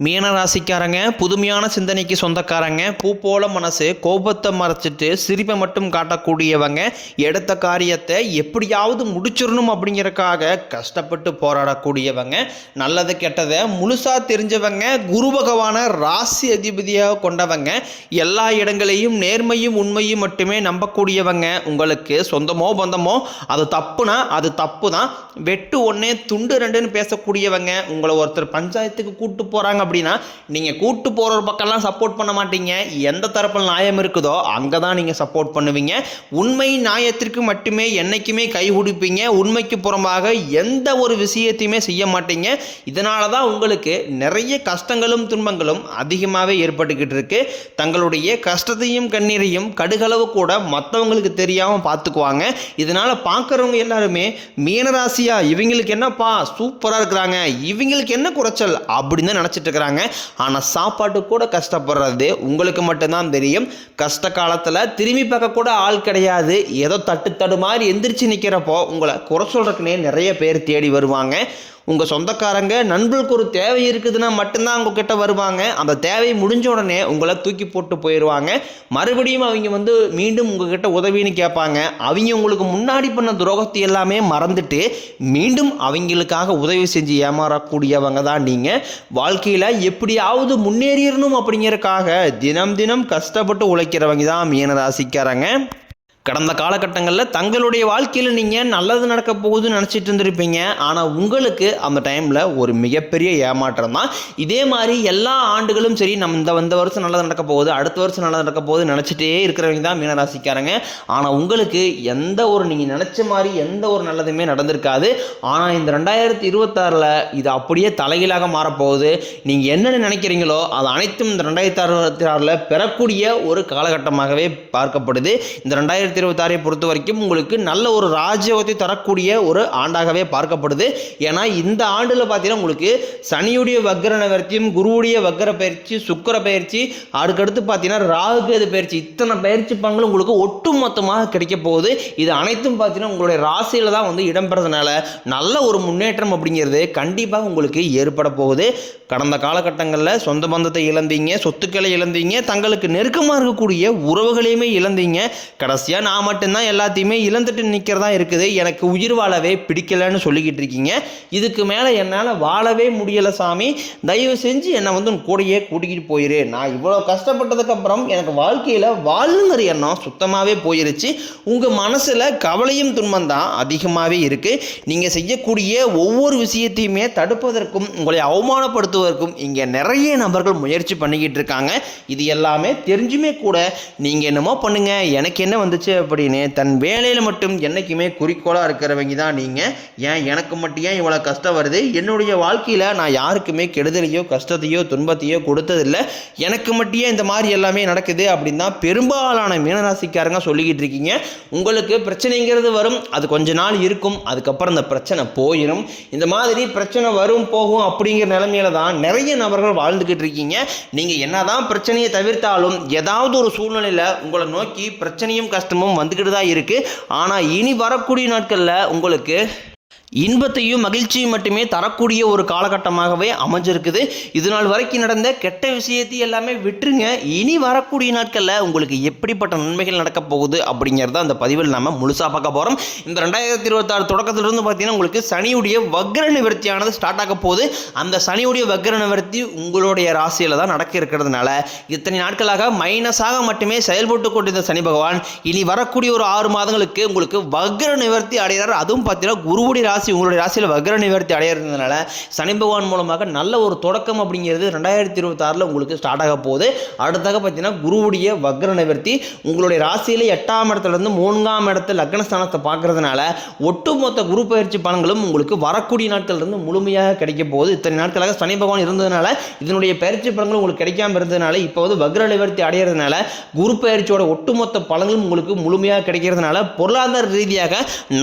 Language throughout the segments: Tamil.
மீனராசிக்காரங்க புதுமையான சிந்தனைக்கு சொந்தக்காரங்க, பூ போல மனசு, கோபத்தை மறைச்சிட்டு சிரிப்பை மட்டும் காட்டக்கூடியவங்க, எடுத்த காரியத்தை எப்படியாவது முடிச்சிடணும் அப்படிங்கிறதுக்காக கஷ்டப்பட்டு போராடக்கூடியவங்க, நல்லது கெட்டதை முழுசாக தெரிஞ்சவங்க, குரு பகவான ராசி அதிபதியாக கொண்டவங்க, எல்லா இடங்களையும் நேர்மையும் உண்மையும் மட்டுமே நம்பக்கூடியவங்க, உங்களுக்கு சொந்தமோ பந்தமோ அது தப்புனா அது தப்பு தான், வெட்டு ஒன்னே துண்டு ரெண்டுன்னு பேசக்கூடியவங்க, உங்களை ஒருத்தர் பஞ்சாயத்துக்கு கூட்டு போகிறாங்க அப்படின்னா நீங்கள் கூட்டு போகிற பக்கம்லாம் சப்போர்ட் பண்ண மாட்டீங்க. எந்த தரப்பில் நியாயம் இருக்குதோ அங்கே தான் நீங்கள் சப்போர்ட் பண்ணுவீங்க. உண்மை நியாயத்திற்கு மட்டுமே என்னைக்குமே கை கொடுப்பீங்க. உண்மைக்கு புறம்பாக எந்த ஒரு விஷயத்தையுமே செய்ய மாட்டீங்க. இதனால தான் உங்களுக்கு நிறைய கஷ்டங்களும் துன்பங்களும் அதிகமாகவே ஏற்பட்டுக்கிட்டு இருக்கு. தங்களுடைய கஷ்டத்தையும் கண்ணீரையும் கடுகளவு கூட மற்றவங்களுக்கு தெரியாமல் பார்த்துக்குவாங்க. இதனால் பார்க்குறவங்க எல்லாருமே மீனராசியா இவங்களுக்கு என்னப்பா சூப்பராக இருக்கிறாங்க, இவங்களுக்கு என்ன குறைச்சல் அப்படின்னு தான் நினச்சிட்டு இருக்கிறாங்க. ஆனால் சாப்பாட்டு கூட கஷ்டப்படுறது உங்களுக்கு மட்டும்தான் தெரியும். கஷ்ட காலத்தில் திரும்பி பார்க்க கூட ஆள் கிடையாது. ஏதோ தட்டு மாதிரி எந்திரிச்சு நிற்கிறப்போ உங்களை குறை சொல்றதுக்குன்னே நிறைய பேர் தேடி வருவாங்க. உங்கள் சொந்தக்காரங்க நண்பர்களுக்கு ஒரு தேவை இருக்குதுன்னா மட்டும்தான் உங்ககிட்ட வருவாங்க. அந்த தேவை முடிஞ்ச உடனே உங்களை தூக்கி போட்டு போயிடுவாங்க. மறுபடியும் அவங்க மீண்டும் உங்ககிட்ட உதவின்னு கேட்பாங்க. அவங்க உங்களுக்கு முன்னாடி பண்ண துரோகத்தை எல்லாமே மறந்துட்டு மீண்டும் அவங்களுக்காக உதவி செஞ்சு ஏமாறக்கூடியவங்க தான் நீங்கள். வாழ்க்கையில் எப்படியாவது முன்னேறிடணும் அப்படிங்கிறதுக்காக தினம் தினம் கஷ்டப்பட்டு உழைக்கிறவங்க தான் மீனராசிக்காரங்க. கடந்த காலகட்டங்களில் தங்களுடைய வாழ்க்கையில் நீங்கள் நல்லது நடக்க போகுதுன்னு நினச்சிட்டு இருந்திருப்பீங்க. ஆனால் உங்களுக்கு அந்த டைமில் ஒரு மிகப்பெரிய ஏமாற்றம் தான். இதே மாதிரி எல்லா ஆண்டுகளும் சரி, நம்ம இந்த வருஷம் நல்லது நடக்க போகுது, அடுத்த வருஷம் நல்லது நடக்க போகுது நினச்சிட்டே இருக்கிறவங்க தான் மீனராசிக்காரங்க. ஆனால் உங்களுக்கு எந்த ஒரு நீங்கள் நினச்ச மாதிரி எந்த ஒரு நல்லதுமே நடந்திருக்காது. ஆனால் இந்த 2026 இது அப்படியே தலைகீழாக மாறப்போகுது. நீங்கள் என்னென்ன நினைக்கிறீங்களோ அது அனைத்தும் இந்த 2026 பெறக்கூடிய ஒரு காலகட்டமாகவே பார்க்கப்படுது. இந்த 2026 பொறுத்த வரைக்கும் உங்களுக்கு நல்ல ஒரு ராஜ்யத்தை தரக்கூடிய ஒரு ஆண்டாகவே பார்க்கப்படுது. ஏன்னா இந்த ஆண்டில் பார்த்தீங்கன்னா உங்களுக்கு சனியுடைய வக்ர நிவர்த்தியும், குருவுடைய வக்ர பயிற்சி, சுக்கிர பயிற்சி, அதுக்கடுத்து பார்த்தீங்கன்னா ராகு கேது பயிற்சி, இத்தனை பயிற்சி பலன்கள் உங்களுக்கு ஒட்டுமொத்தமாக கிடைக்க போகுது. இது அனைத்தும் பார்த்தீங்கன்னா உங்களுடைய ராசியில் தான் இடம்பெறதுனால நல்ல ஒரு முன்னேற்றம் அப்படிங்கிறது கண்டிப்பாக உங்களுக்கு ஏற்பட போகுது. கடந்த காலகட்டங்களில் சொந்த பந்தத்தை இழந்தீங்க, சொத்துக்களை இழந்தீங்க, தங்களுக்கு நெருக்கமாக இருக்கக்கூடிய உறவுகளையுமே இழந்தீங்க. கடைசியாக நான் மட்டும்தான் எல்லாத்தையுமே இழந்துட்டு நிற்கிறதா இருக்குது, எனக்கு உயிர் வாழவே பிடிக்கலன்னு சொல்லிக்கிட்டு இருக்கீங்க. இதுக்கு மேலே என்னால் வாழவே முடியலை சாமி, தயவு செஞ்சு என்னை கூடையே கூட்டிக்கிட்டு போயிரு. நான் இவ்வளோ கஷ்டப்பட்டதுக்கப்புறம் எனக்கு வாழ்க்கையில் வாழுங்கிற எண்ணம் சுத்தமாகவே போயிருச்சு. உங்கள் மனசில் கவலையும் துன்பம் தான் அதிகமாகவே இருக்குது. நீங்கள் செய்யக்கூடிய ஒவ்வொரு விஷயத்தையுமே தடுப்பதற்கும் உங்களை அவமானப்படுத்துவதற்கும் இங்கே நிறைய நபர்கள் முயற்சி பண்ணிக்கிட்டு இருக்காங்க. இது எல்லாமே தெரிஞ்சுமே கூட நீங்கள் என்னமோ பண்ணுங்க, எனக்கு என்ன வந்துச்சு அப்படின்னு தன் வேலையில் மட்டும் என்றைக்குமே குறிக்கோளாக இருக்கிறவங்க தான் நீங்கள். ஏன் எனக்கு மட்டும் ஏன் இவ்வளோ கஷ்டம் வருது, என்னுடைய வாழ்க்கையில் நான் யாருக்குமே கெடுதலையோ கஷ்டத்தையோ துன்பத்தையோ கொடுத்ததில்லை, எனக்கு மட்டும் ஏன் இந்த மாதிரி எல்லாமே நடக்குது அப்படின்னு தான் பெரும்பாலான மீனராசிக்காரங்க சொல்லிக்கிட்டு இருக்கீங்க. உங்களுக்கு பிரச்சனைங்கிறது வரும், அது கொஞ்ச நாள் இருக்கும், அதுக்கப்புறம் அந்த பிரச்சனை போயிடும். இந்த மாதிரி பிரச்சனை வரும் போகும் அப்படிங்கிற நிலைமையில தான் நிறைய நபர்கள் வாழ்ந்துக்கிட்டு இருக்கீங்க. நீங்கள் என்னதான் பிரச்சனையை தவிர்த்தாலும் ஏதாவது ஒரு சூழ்நிலையில் உங்களை நோக்கி பிரச்சனையும் கஷ்டமும் வந்துக்கிட்டு தான் இருக்குது. ஆனால் இனி வரக்கூடிய நாட்களில் உங்களுக்கு இன்பத்தையும் மகிழ்ச்சியும் மட்டுமே தரக்கூடிய ஒரு காலகட்டமாகவே அமைஞ்சிருக்குது. இது நாள் வரைக்கும் நடந்த கெட்ட விஷயத்தை எல்லாமே விட்டுருங்க. இனி வரக்கூடிய நாட்களில் உங்களுக்கு எப்படிப்பட்ட நன்மைகள் நடக்க போகுது அப்படிங்கிறத அந்த பதிவில் நம்ம முழுசாக பார்க்க போகிறோம். இந்த 2026 தொடக்கத்திலிருந்து பார்த்தீங்கன்னா உங்களுக்கு சனியுடைய வக்ர நிவர்த்தியானது ஸ்டார்ட் ஆக போகுது. அந்த சனியுடைய வக்ர நிவர்த்தி உங்களுடைய ராசியில் தான் நடக்க இருக்கிறதுனால இத்தனை நாட்களாக மைனஸாக மட்டுமே செயல்பட்டு கொண்டிருந்த சனி பகவான் இனி வரக்கூடிய ஒரு 6 மாதங்களுக்கு உங்களுக்கு வக்ர நிவர்த்தி அடைகிறார். அதுவும் பார்த்தீங்கன்னா குருவுடைய ராசி உங்களுடைய ராசியில் வக்ர நிவர்த்தி அடையிறதுனால சனி பகவான் மூலமாக நல்ல ஒரு தொடக்கம் அப்படிங்கிறது 2026 உங்களுக்கு ஸ்டார்ட் ஆக போகுது. அடுத்தாக பார்த்தீங்கன்னா குருவுடைய வக்ர நிவர்த்தி உங்களுடைய ராசியில் 8ஆம் இடத்துலேருந்து 3ஆம் இடத்துல லக்னஸ்தானத்தை பார்க்கறதுனால ஒட்டுமொத்த குரு பயிற்சி பலன்களும் உங்களுக்கு வரக்கூடிய நாட்கள்லேருந்து முழுமையாக கிடைக்க போகுது. இத்தனை நாட்களாக சனி பகவான் இருந்ததுனால இதனுடைய பயிற்சி பலன்கள் உங்களுக்கு கிடைக்காம இருந்ததுனால இப்போ வக்ர நிவர்த்தி அடையிறதுனால குரு பயிற்சியோட ஒட்டுமொத்த பலன்களும் உங்களுக்கு முழுமையாக கிடைக்கிறதுனால பொருளாதார ரீதியாக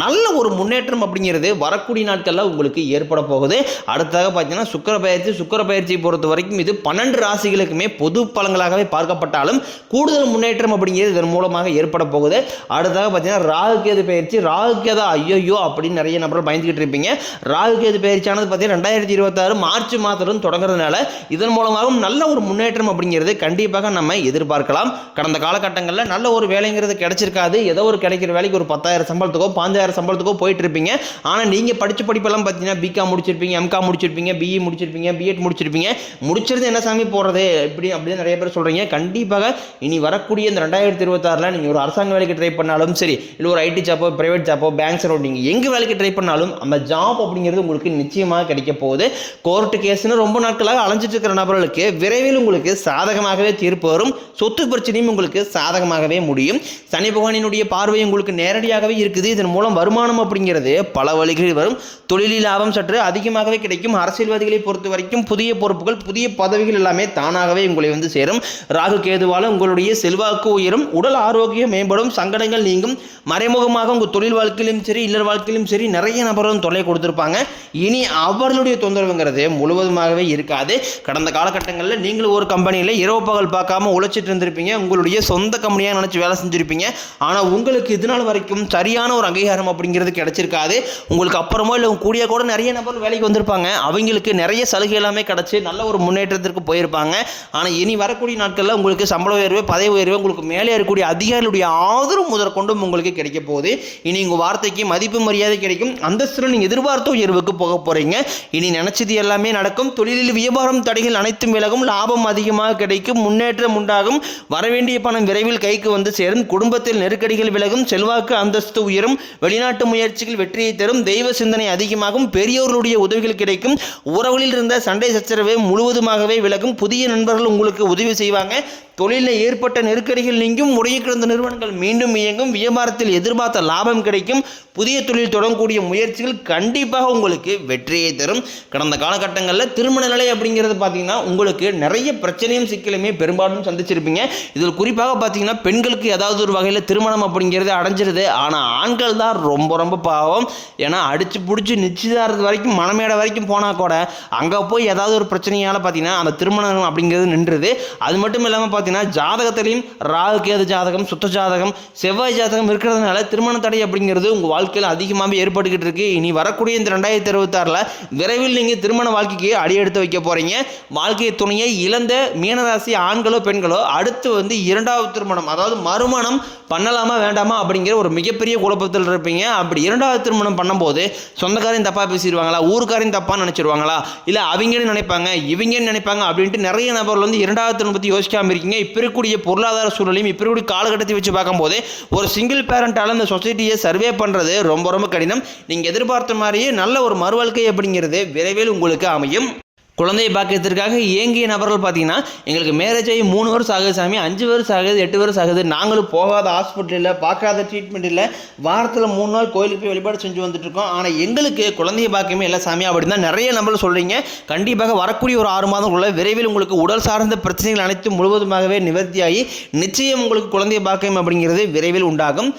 நல்ல ஒரு முன்னேற்றம் அப்படிங்கிறது வரக்கூடிய நாட்களில் உங்களுக்கு ஏற்பட போகுது. அடுத்ததாக பார்த்தீங்கன்னா சுக்கிர பயிற்சியை பொறுத்த வரைக்கும் இது 12 ராசிகளுக்குமே பொது பலன்களாகவே பார்க்கப்பட்டாலும் கூடுதல் முன்னேற்றம் அப்படிங்கிறது இதன் மூலமாக ஏற்பட போகுது. அடுத்ததாக பார்த்தீங்கன்னா ராகுகேது பயிற்சி. ராகுகேதா ஐயோ அப்படின்னு நிறைய நபர்கள் பயந்துகிட்டு இருப்பீங்க. ராகுகேது பயிற்சியானது பார்த்தீங்கன்னா 2026 மார்ச் மாதத்துடன் தொடங்குறதுனால இதன் மூலமாகவும் நல்ல ஒரு முன்னேற்றம் அப்படிங்கிறது கண்டிப்பாக நம்ம எதிர்பார்க்கலாம். கடந்த காலகட்டங்களில் நல்ல ஒரு வேலைங்கிறது கிடைச்சிருக்காது. ஏதோ ஒரு கிடைக்கிற வேலைக்கு ஒரு 10,000 சம்பளத்துக்கோ 5,000 சம்பளத்துக்கோ போயிட்டு இருப்பீங்க. ஆனால் நீங்கள் படித்த படிப்பெல்லாம் பார்த்தீங்கன்னா பிகாம் முடிச்சிருப்பீங்க, எம்காம் முடிச்சிருப்பீங்க, பிஇ முடிச்சிருப்பீங்க, பிஎட் முடிச்சிருப்பீங்க. முடிச்சிருந்து என்ன சாமி போடுறது அப்படின்னு நிறைய பேர் சொல்கிறீங்க. கண்டிப்பாக இனி வரக்கூடிய இந்த 2026 நீங்கள் ஒரு அரசாங்க வேலைக்கு ட்ரை பண்ணாலும் சரி, இல்லை ஒரு ஐடி ஜாப்போ, பிரைவேட் ஜாப்போ, பேங்க்ஸ் நீங்கள் எங்கே வேலைக்கு ட்ரை பண்ணாலும் அந்த ஜாப் அப்படிங்கிறது உங்களுக்கு நிச்சயமாக கிடைக்க போகுது. கோர்ட்டு கேஸ்னு ரொம்ப நாட்களாக அலைஞ்சிட்டு இருக்கிற நபர்களுக்கு விரைவில் உங்களுக்கு சாதகமாகவே தீர்ப்பு வரும். சொத்து பிரச்சனையும் உங்களுக்கு சாதகமாகவே முடியும். சனி பகவானினுடைய பார்வை உங்களுக்கு நேரடியாகவே இருக்குது. இதன் மூலம் வருமானம் அப்படிங்கிறது பல வழிகளில் வரும். தொழிலில் லாபம் சற்று அதிகமாகவே கிடைக்கும். அரசியல்வாதிகளை பொறுத்த வரைக்கும் புதிய பொறுப்புகள், புதிய பதவிகள் எல்லாமே தானாகவே உங்களை வந்து சேரும். ராகு கேதுவால உங்களுடைய செல்வாக்கு உயரும், உடல் ஆரோக்கியம் மேம்படும், சங்கடங்கள் நீங்கும். மறைமுகமாக உங்கள் தொழில் வாழ்க்கையிலும் சரி, இல்லற வாழ்க்கையிலும் சரி நிறைய நபர்களும் தொல்லை கொடுத்துருப்பாங்க. இனி அவர்களுடைய தொந்தரவுங்கிறது முழுவதுமாகவே இருக்காது. கடந்த காலகட்டங்களில் நீங்கள் ஒரு கம்பெனியில் இரவு பகல் பார்க்காம உழைச்சிட்டு இருந்திருப்பீங்க. உங்களுடைய சொந்த கம்பெனியாக நினச்சி வேலை செஞ்சுருப்பீங்க. ஆனால் உங்களுக்கு இதனால் வரைக்கும் சரியான ஒரு அங்கீகாரம் அப்படிங்கிறது கிடைச்சிருக்காது. உங்களுக்கு அப்புறமோ இல்லை கூடிய கூட நிறைய நபர் வேலைக்கு வந்திருப்பாங்க. அவங்களுக்கு நிறைய சலுகை எல்லாமே கிடச்சி நல்ல ஒரு முன்னேற்றத்திற்கு போயிருப்பாங்க. ஆனால் இனி வரக்கூடிய நாட்களில் உங்களுக்கு சம்பள உயர்வு, பதவி உயர்வு, உங்களுக்கு மேலே இருக்கக்கூடிய அதிகாரிகளுடைய ஆதரவு முதற்கொண்டும் உங்களுக்கு கிடைக்க போகுது. இனி உங்கள் வார்த்தைக்கு மதிப்பு மரியாதை கிடைக்கும். அந்தஸ்தில் நீங்கள் எதிர்பார்த்த உயர்வுக்கு போக போகிறீங்க. இனி நினைச்சது எல்லாமே நடக்கும். தொழிலில் வியாபாரம் தடைகள் அனைத்தும் விலகும். லாபம் அதிகமாக கிடைக்கும். முன்னேற்றம் உண்டாகும். வரவேண்டிய பணம் விரைவில் கைக்கு வந்து சேரும். குடும்பத்தில் நெருக்கடிகள் விலகும். செல்வாக்கு அந்தஸ்து உயரும். வெளிநாட்டு முயற்சிகள் வெற்றியை தரும். தெய்வ சிந்தனை அதிகமாகும். பெரியோர்களுடைய உதவிகள் கிடைக்கும். உறவுகளில் இருந்த சண்டை சச்சரவு முழுவதுமாகவே விலகும். புதிய நண்பர்கள் உங்களுக்கு உதவி செய்வாங்க. தொழிலில் ஏற்பட்ட நெருக்கடிகள் நீங்கும். முறையை கிடந்த நிறுவனங்கள் மீண்டும் இயங்கும். வியாபாரத்தில் எதிர்பார்த்த லாபம் கிடைக்கும். புதிய தொழில் தொடங்கக்கூடிய முயற்சிகள் கண்டிப்பாக உங்களுக்கு வெற்றியை தரும். கடந்த காலகட்டங்களில் திருமண நிலை அப்படிங்கிறது பார்த்தீங்கன்னா உங்களுக்கு நிறைய பிரச்சனையும் சிக்கலுமே பெரும்பாலும் சந்திச்சிருப்பீங்க. இதில் குறிப்பாக பார்த்தீங்கன்னா பெண்களுக்கு ஏதாவது ஒரு வகையில் திருமணம் அப்படிங்கிறது அடைஞ்சிருது. ஆனால் ஆண்கள் தான் ரொம்ப பாவம். ஏன்னா அடிச்சு பிடிச்சி நிச்சயதாரத்து வரைக்கும் மனமேடை வரைக்கும் போனால் கூட அங்கே போய் ஏதாவது ஒரு பிரச்சனையால் பார்த்தீங்கன்னா அந்த திருமணம் அப்படிங்கிறது நின்றுது. அது மட்டும் இல்லாமல் பார்த்தீங்கன்னா ஜாதகத்திலையும் ராகு கேது ஜாதகம், சுத்த ஜாதகம், செவ்வாய் ஜாதகம் இருக்கிறதுனால திருமண தடை அப்படிங்கிறது உங்கள் வாழ்க்கையில் அதிகமாகவே ஏற்பட்டுக்கிட்டு இருக்கு. இனி வரக்கூடிய இந்த 2026 விரைவில் நீங்கள் திருமண வாழ்க்கைக்கு அடியெடுத்து வைக்க போறீங்க. வாழ்க்கை துணையை இழந்த மீனராசி ஆண்களோ பெண்களோ அடுத்து வந்து இரண்டாவது திருமணம், அதாவது மறுமணம் பண்ணலாமா வேண்டாமா அப்படிங்கிற ஒரு மிகப்பெரிய குழப்பத்தில் இருப்பீங்க. அப்படி இரண்டாவது திருமணம் பண்ணும்போது சொந்தக்காரையும் தப்பாக பேசிடுவாங்களா, ஊருக்காரையும் தப்பாக நினைச்சிருவாங்களா, இல்லை அவங்கன்னு நினைப்பாங்க இவங்கன்னு நினைப்பாங்க அப்படின்ட்டு நிறைய நபர்கள் வந்து இரண்டாவது திருமணம் பற்றி யோசிக்காம இருக்கீங்க. இப்போ இருக்கக்கூடிய பொருளாதார சூழலையும் இப்போ இருக்கக்கூடிய காலகட்டத்தை வச்சு பார்க்கும்போது ஒரு சிங்கிள் பேரண்டால இந்த சொசைட்டியை சர்வே பண்ணுறது ரொம்ப கடினம். நீங்கள் எதிர்பார்த்த மாதிரியே நல்ல ஒரு மறுவாழ்க்கை அப்படிங்கிறது விரைவில் உங்களுக்கு அமையும். குழந்தை பாக்கியத்திற்காக இயங்கிய நபர்கள் பார்த்தீங்கன்னா எங்களுக்கு மேரேஜ் ஆகி 3 வருஷம் ஆகுது சாமி, 5 வருஷம் ஆகுது, 8 வருஷம் ஆகுது, நாங்களும் போகாத ஹாஸ்பிட்டலில் பார்க்காத ட்ரீட்மெண்ட் இல்லை, வாரத்தில் 3 நாள் கோயிலுக்கு போய் வழிபாடு செஞ்சு வந்துட்டு இருக்கோம், ஆனால் எங்களுக்கு குழந்தை பாக்கியமே இல்லை சாமி அப்படின்னு தான் நிறைய நபர்கள் சொல்கிறீங்க. கண்டிப்பாக வரக்கூடிய ஒரு 6 மாதங்களுக்குள்ள விரைவில் உங்களுக்கு உடல் சார்ந்த பிரச்சனைகள் அனைத்தும் முழுவதுமாகவே நிவர்த்தியாகி நிச்சயம் உங்களுக்கு குழந்தை பாக்கியம் அப்படிங்கிறது விரைவில் உண்டாகும்.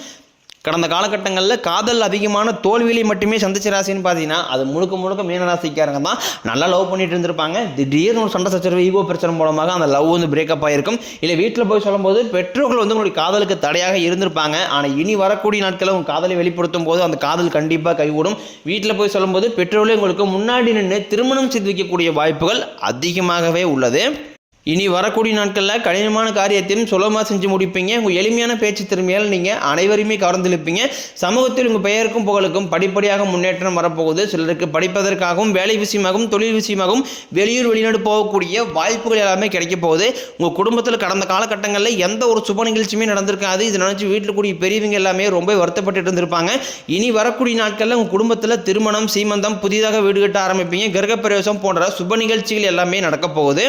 கடந்த காலகட்டங்களில் காதல் அதிகமான தோல்வியை மட்டுமே சந்திச்ச ராசின்னு பார்த்தீங்கன்னா அது முழுக்க மீனராசிக்காரங்க தான். நல்லா லவ் பண்ணிட்டு இருந்திருப்பாங்க. திடீர்னு ஒரு சண்டை சச்சரவு, ஈகோ பிரச்சனை மூலமாக அந்த லவ் வந்து பிரேக்கப் ஆகிருக்கும். இல்லை வீட்டில் போய் சொல்லும்போது பெற்றோர்கள் வந்து உங்களுடைய காதலுக்கு தடையாக இருந்திருப்பாங்க. ஆனால் இனி வரக்கூடிய நாட்களில் உங்கள் காதலை வெளிப்படுத்தும் போது அந்த காதல் கண்டிப்பாக கைகூடும். வீட்டில் போய் சொல்லும்போது பெற்றோர்களே உங்களுக்கு முன்னாடி நின்று திருமணம் செய்து வைக்கக்கூடிய வாய்ப்புகள் அதிகமாகவே உள்ளது. இனி வரக்கூடிய நாட்களில் கடினமான காரியத்தையும் சுலபமாக செஞ்சு முடிப்பீங்க. உங்கள் எளிமையான பேச்சு திறமையால் நீங்கள் அனைவருமே கவர்ந்திருப்பீங்க. சமூகத்தில் உங்கள் பெயருக்கும் புகழுக்கும் படிப்படியாக முன்னேற்றம் வரப்போகுது. சிலருக்கு படிப்பதற்காகவும் வேலை விஷயமாகவும் தொழில் விஷயமாகவும் வெளியூர் வெளிநாடு போகக்கூடிய வாய்ப்புகள் எல்லாமே கிடைக்க போகுது. உங்கள் குடும்பத்தில் கடந்த காலகட்டங்களில் எந்த ஒரு சுப நிகழ்ச்சியுமே நடந்திருக்காது. இதை நினச்சி வீட்டில் கூடிய பெரியவங்க எல்லாமே ரொம்ப வருத்தப்பட்டு இருந்திருப்பாங்க. இனி வரக்கூடிய நாட்களில் உங்கள் குடும்பத்தில் திருமணம், சீமந்தம், புதிதாக வீடு கட்ட ஆரம்பிப்பீங்க. கிரகப்பிரவேசம் போன்ற சுப நிகழ்ச்சிகள் எல்லாமே நடக்க போகுது.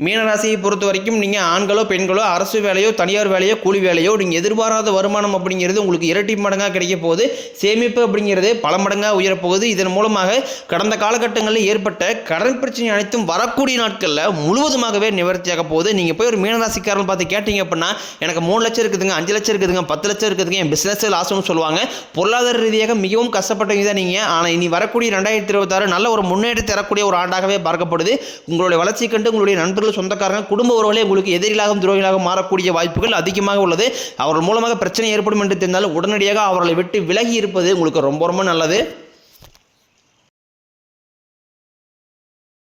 மீனராசியை பொறுத்த வரைக்கும் நீங்கள் ஆண்களோ பெண்களோ அரசு வேலையோ தனியார் வேலையோ கூலி வேலையோ நீங்கள் எதிர்பாராத வருமானம் அப்படிங்கிறது உங்களுக்கு இரட்டி மடங்காக கிடைக்க போகுது. சேமிப்பு அப்படிங்கிறது பல மடங்காக உயரப்போகுது. இதன் மூலமாக கடந்த காலகட்டங்களில் ஏற்பட்ட கடன் பிரச்சனை அனைத்தும் வரக்கூடிய நாட்களில் முழுவதுமாகவே நிவர்த்தியாக போகுது. நீங்கள் போய் ஒரு மீனராசிக்காரன் பார்த்து கேட்டீங்க அப்படின்னா எனக்கு 3 லட்சம் இருக்குதுங்க, 5 லட்சம் இருக்குதுங்க, 10 லட்சம் இருக்குதுங்க, என் பிஸ்னஸ் லாஸ்ன்னு சொல்லுவாங்க. பொருளாதார ரீதியாக மிகவும் கஷ்டப்பட்டவங்க தான் நீங்கள். ஆனால் இனி வரக்கூடிய 2026 நல்ல ஒரு முன்னேற்றம் தரக்கூடிய ஒரு ஆண்டாகவே பார்க்கப்படுது. உங்களுடைய வளர்ச்சி கண்டு உங்களுடைய நண்பர்கள், சொந்தக்காரங்க, குடும்ப உறவுகளே உங்களுக்கு எதிரிகளாகவும் துரோகிகளாகவும் மாறக்கூடிய வாய்ப்புகள் அதிகமாக உள்ளது. அவர்கள் மூலமாக பிரச்சனை ஏற்படும் என்று தெரிந்தாலும் உடனடியாக அவர்களை விட்டு விலகி இருப்பது உங்களுக்கு ரொம்ப ரொம்ப நல்லது.